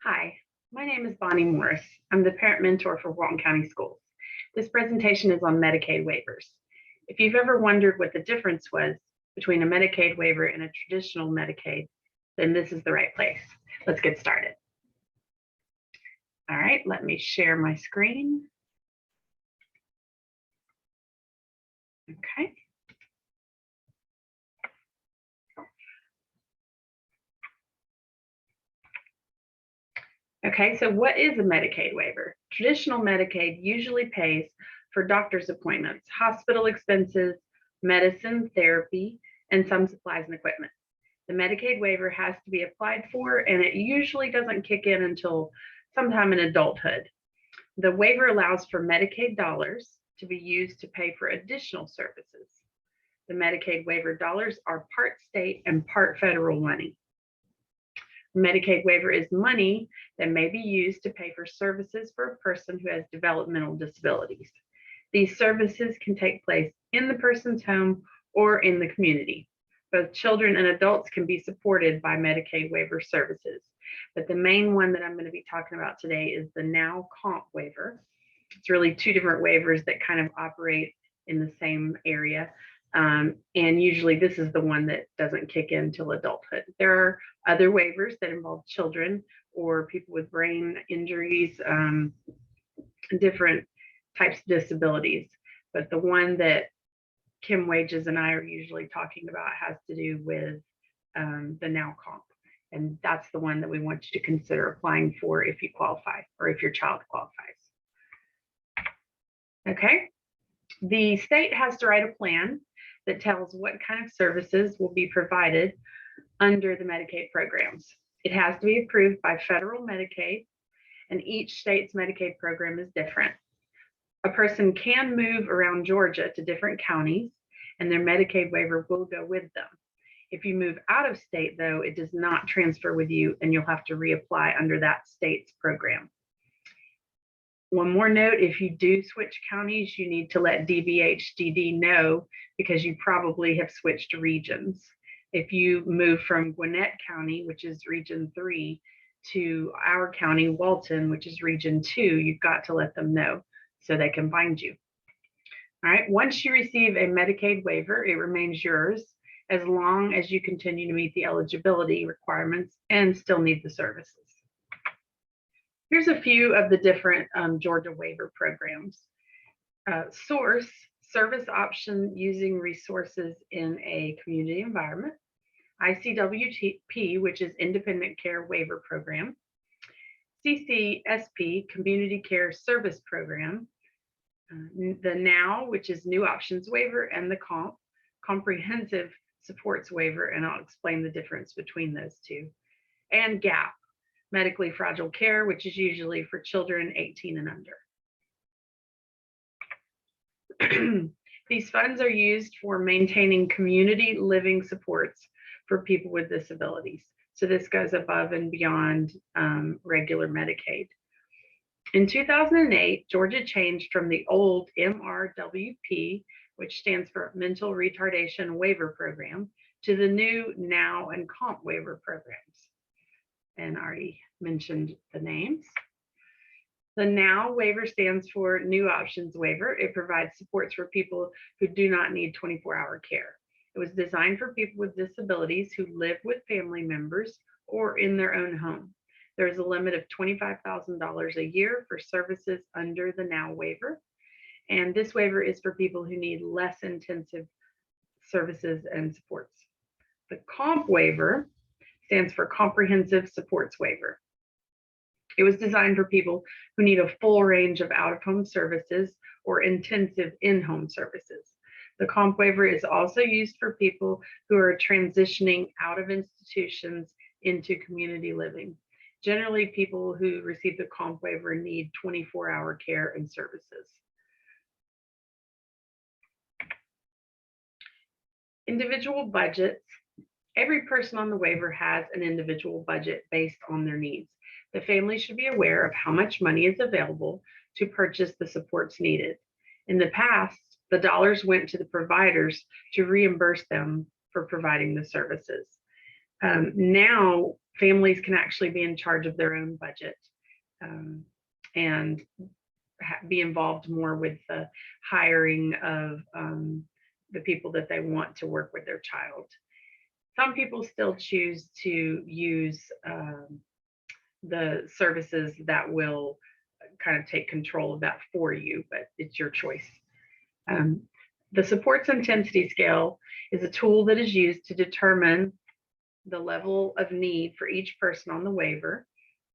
Hi, my name is Bonnie Morris. I'm the parent mentor for Walton County Schools. This presentation is on Medicaid waivers. If you've ever wondered what the difference was between a Medicaid waiver and a traditional Medicaid, then this is the right place. Let's get started. All right, let me share my screen. Okay. Okay, so what is a Medicaid waiver? Traditional Medicaid usually pays for doctor's appointments, hospital expenses, medicine, therapy, and some supplies and equipment. The Medicaid waiver has to be applied for, and it usually doesn't kick in until sometime in adulthood. The waiver allows for Medicaid dollars to be used to pay for additional services. The Medicaid waiver dollars are part state and part federal money. Medicaid waiver is money that may be used to pay for services for a person who has developmental disabilities. These services can take place in the person's home or in the community. Both children and adults can be supported by Medicaid waiver services. But the main one that I'm going to be talking about today is the Now Comp waiver. It's really two different waivers that kind of operate in the same area. And usually this is the one that doesn't kick in until adulthood. There are other waivers that involve children or people with brain injuries, different types of disabilities. But the one that Kim Wages and I are usually talking about has to do with the Now Comp. And that's the one that we want you to consider applying for if you qualify or if your child qualifies. Okay, the state has to write a plan that tells what kind of services will be provided under the Medicaid programs. It has to be approved by federal Medicaid, and each state's Medicaid program is different. A person can move around Georgia to different counties, and their Medicaid waiver will go with them. If you move out of state, though, it does not transfer with you, and you'll have to reapply under that state's program. One more note, if you do switch counties, you need to let DBHDD know because you probably have switched regions. If you move from Gwinnett County, which is Region 3, to our county, Walton, which is Region 2, you've got to let them know so they can find you. All right, once you receive a Medicaid waiver, it remains yours as long as you continue to meet the eligibility requirements and still need the services. Here's a few of the different Georgia waiver programs. Source, service option using resources in a community environment. ICWP, which is Independent Care Waiver Program. CCSP, Community Care Service Program. The NOW, which is New Options Waiver, and the COMP, Comprehensive Supports Waiver, and I'll explain the difference between those two. And GAP, Medically Fragile Care, which is usually for children 18 and under. These funds are used for maintaining community living supports for people with disabilities. So this goes above and beyond regular Medicaid. In 2008, Georgia changed from the old MRWP, which stands for Mental Retardation Waiver Program, to the new NOW and COMP waiver programs. And I already mentioned the names. The NOW waiver stands for New Options Waiver. It provides supports for people who do not need 24-hour care. It was designed for people with disabilities who live with family members or in their own home. There is a limit of $25,000 a year for services under the NOW waiver. And this waiver is for people who need less intensive services and supports. The COMP waiver stands for Comprehensive Supports Waiver. It was designed for people who need a full range of out-of-home services or intensive in-home services. The COMP waiver is also used for people who are transitioning out of institutions into community living. Generally, people who receive the COMP waiver need 24-hour care and services. Individual budgets. Every person on the waiver has an individual budget based on their needs. The family should be aware of how much money is available to purchase the supports needed. In the past, the dollars went to the providers to reimburse them for providing the services. Now, families can actually be in charge of their own budget and be involved more with the hiring of the people that they want to work with their child. Some people still choose to use the services that will kind of take control of that for you, but it's your choice. The supports intensity scale is a tool that is used to determine the level of need for each person on the waiver,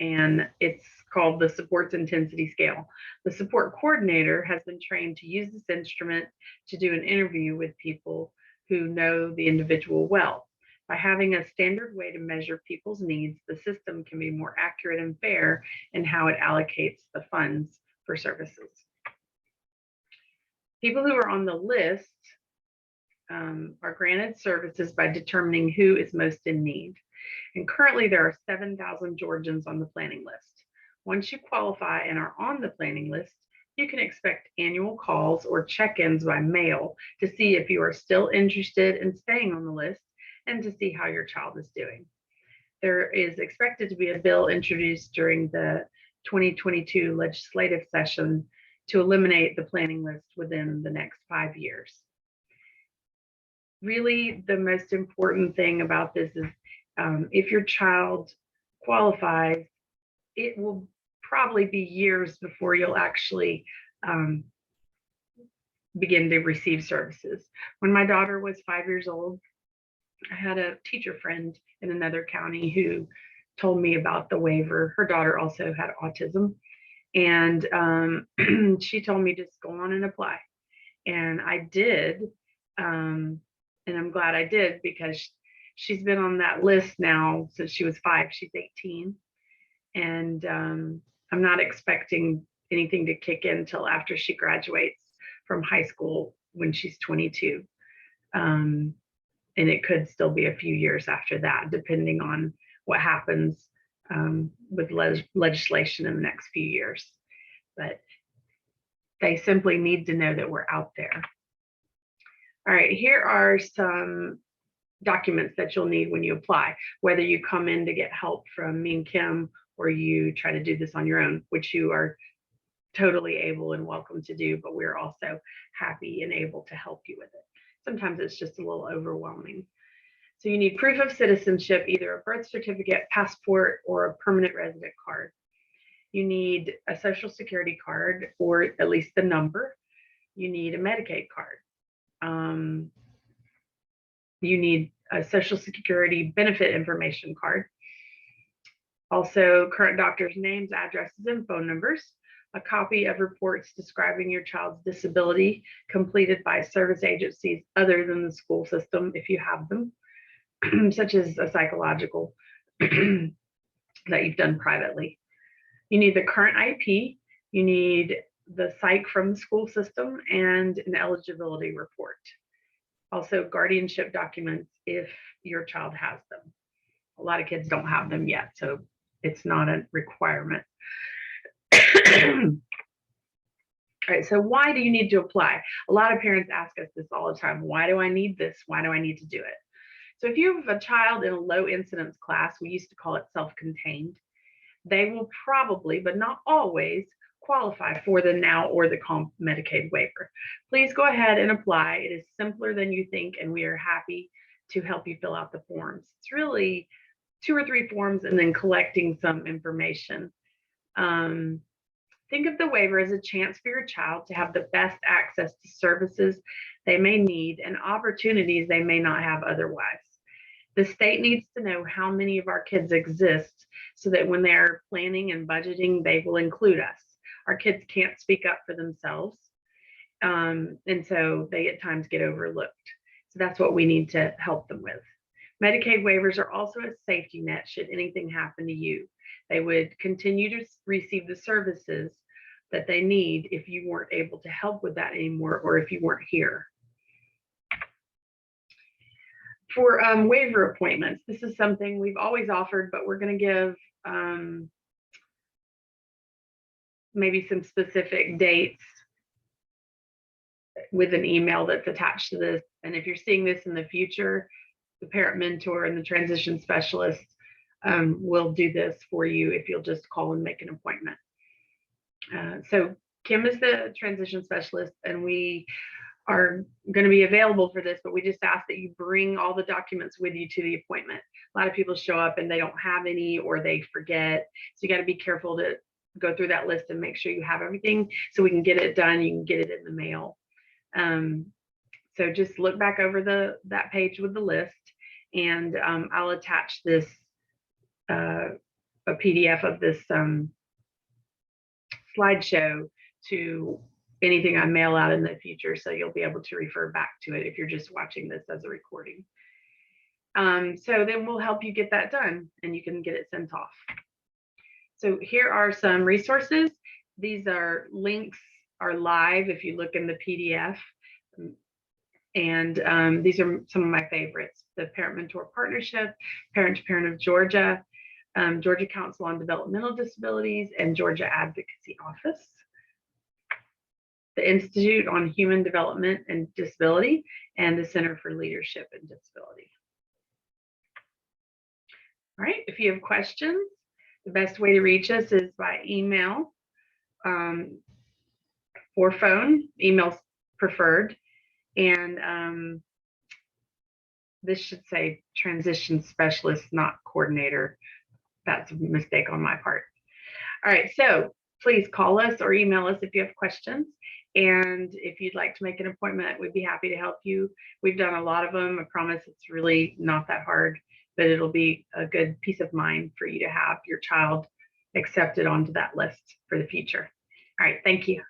and it's called the supports intensity scale. The support coordinator has been trained to use this instrument to do an interview with people who know the individual well. By having a standard way to measure people's needs, the system can be more accurate and fair in how it allocates the funds for services. People who are on the list are granted services by determining who is most in need. And currently there are 7,000 Georgians on the planning list. Once you qualify and are on the planning list, you can expect annual calls or check-ins by mail to see if you are still interested in staying on the list and to see how your child is doing. There is expected to be a bill introduced during the 2022 legislative session to eliminate the planning list within the next 5 years. Really, the most important thing about this is if your child qualifies, it will probably be years before you'll actually begin to receive services. When my daughter was 5 years old, I had a teacher friend in another county who told me about the waiver. Her daughter also had autism, and she told me just go on and apply. And I did, and I'm glad I did, because she's been on that list now since she was 5. She's 18, and I'm not expecting anything to kick in until after she graduates from high school when she's 22. And it could still be a few years after that, depending on what happens with legislation in the next few years. But they simply need to know that we're out there. All right, here are some documents that you'll need when you apply, whether you come in to get help from me and Kim or you try to do this on your own, which you are totally able and welcome to do, but we're also happy and able to help you with it. Sometimes it's just a little overwhelming. So you need proof of citizenship, either a birth certificate, passport, or a permanent resident card. You need a social security card, or at least the number. You need a Medicaid card. You need a social security benefit information card. Also, current doctors' names, addresses, and phone numbers. A copy of reports describing your child's disability completed by service agencies other than the school system, if you have them, such as a psychological that you've done privately. You need the current IP. You need the psych from the school system and an eligibility report. Also, guardianship documents if your child has them. A lot of kids don't have them yet, so it's not a requirement. All right, so why do you need to apply? A lot of parents ask us this all the time. Why do I need this? Why do I need to do it? So if you have a child in a low incidence class, we used to call it self-contained, they will probably, but not always, qualify for the now or the Medicaid waiver. Please go ahead and apply. It is simpler than you think, and we are happy to help you fill out the forms. It's really 2 or 3 forms and then collecting some information. Think of the waiver as a chance for your child to have the best access to services they may need and opportunities they may not have otherwise. The state needs to know how many of our kids exist so that when they're planning and budgeting, they will include us. Our kids can't speak up for themselves, and so they at times get overlooked. So that's what we need to help them with. Medicaid waivers are also a safety net should anything happen to you. They would continue to receive the services that they need if you weren't able to help with that anymore or if you weren't here. For waiver appointments, this is something we've always offered, but we're going to give maybe some specific dates with an email that's attached to this. And if you're seeing this in the future, the parent mentor and the transition specialist will do this for you if you'll just call and make an appointment. So Kim is the transition specialist, and we are going to be available for this, but we just ask that you bring all the documents with you to the appointment. A lot of people show up and they don't have any, or they forget. So you got to be careful to go through that list and make sure you have everything so we can get it done. You can get it in the mail. So just look back over that page with the list, and I'll attach this a PDF of this slideshow to anything I mail out in the future, so you'll be able to refer back to it if you're just watching this as a recording. So then we'll help you get that done, and you can get it sent off. So here are some resources. These are links are live if you look in the PDF. And these are some of my favorites: the Parent Mentor Partnership, Parent to Parent of Georgia, Georgia Council on Developmental Disabilities, and Georgia Advocacy Office, the Institute on Human Development and Disability, and the Center for Leadership and Disability. All right, if you have questions, the best way to reach us is by email or phone. Email's preferred. And this should say transition specialist, not coordinator. That's a mistake on my part. All right, so please call us or email us if you have questions. And if you'd like to make an appointment, we'd be happy to help you. We've done a lot of them. I promise it's really not that hard, but it'll be a good peace of mind for you to have your child accepted onto that list for the future. All right, thank you.